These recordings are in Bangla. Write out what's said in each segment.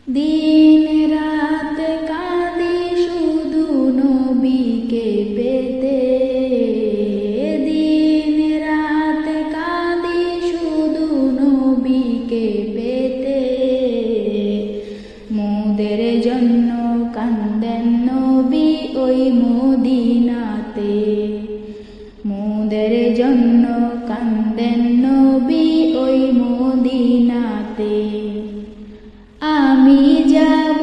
দিন রাত কাঁদি শুধু নবীকে পেতে, দিন রাত কাঁদি শুধু নবীকে পেতে। মোদের জন্য কান্দেন নবী ওই মদিনাতে, মোদের জন্য কান্দেন নবী ওই মদিনাতে। আমি যাব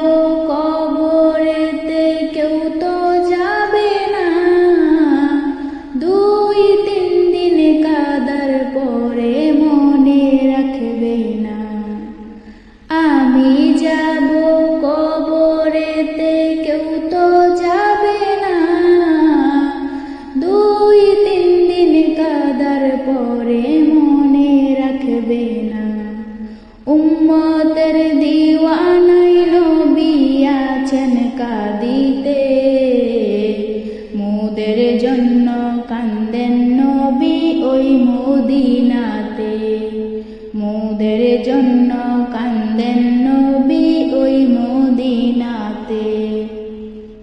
কবরেতে কেউ তো যাবে না, 2-3 দিন কাদার পরে মনে রাখবে না। আমি যাব কবরেতে কেউ তো যাবে না, 2-3 দিন কাদার পরে মনে রাখবে না। উম্মতের দিওয়ানাই নবী আছেন কাঁদিতে, মোদের জন্য কান্দেন নবী ওই মদিনাতে, মোদের জন্য কান্দেন নবী ওই মদিনাতে।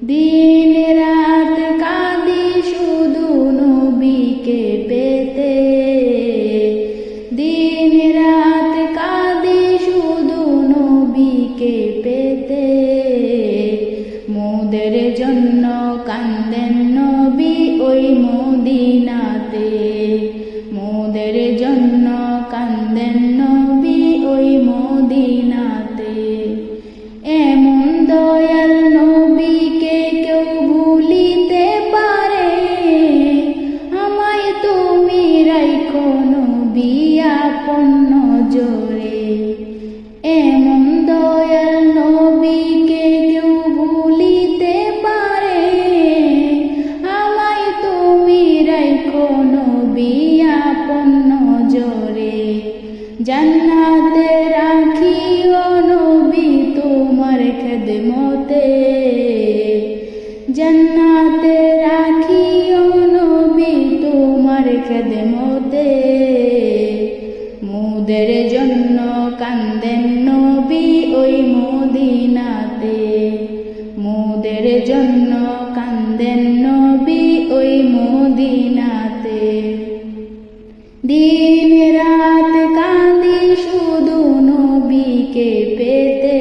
দিন রাত কাঁদি শুধু নবীকে পেতে, দিন রাত কাঁদি শুধু নবীকে পেতে। মোদের জন্য কান্দেন নবী ওই মদিনাতে, মোদের জন্য কান্দেন নবী ওই মদিনাতে। এমন দয়াল নবীকে কেউ ভুলিতে পারে, আমায় তুমি রাইখো নবী আপন নজরে। এমন দয়াল নবীকে কেউ ভুলিতে পারে, আমায় তুমি রাইখো নবী আপন নজরে। জান্নাতে রাখিও নবী তোমার খেদমতে, জান্নাতে রাখিও নবী তোমার খেদমতে। মোদের জন্য কান্দেন নবী ওই মদিনাতে, মোদের জন্য কান্দেন নবী ওই মদিনাতে। দিন রাত কাঁদি শুধু নবীকে পেতে,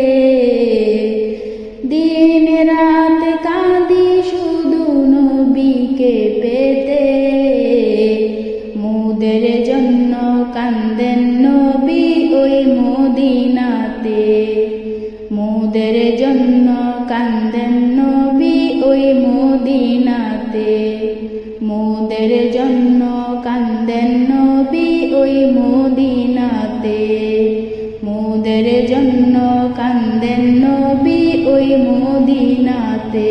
দিন রাত কাঁদি শুধু নবীকে পেতে। মোদের জন্য কান্দেন নবী ওই মদিনাতে, মোদের জন্য কান্দেন নবী ওই মদিনাতে, মোদের জন্য কান্দেন নবী ওই মদিনাতে, মোদের জন্য কান্দেন নবী ওই মদিনাতে।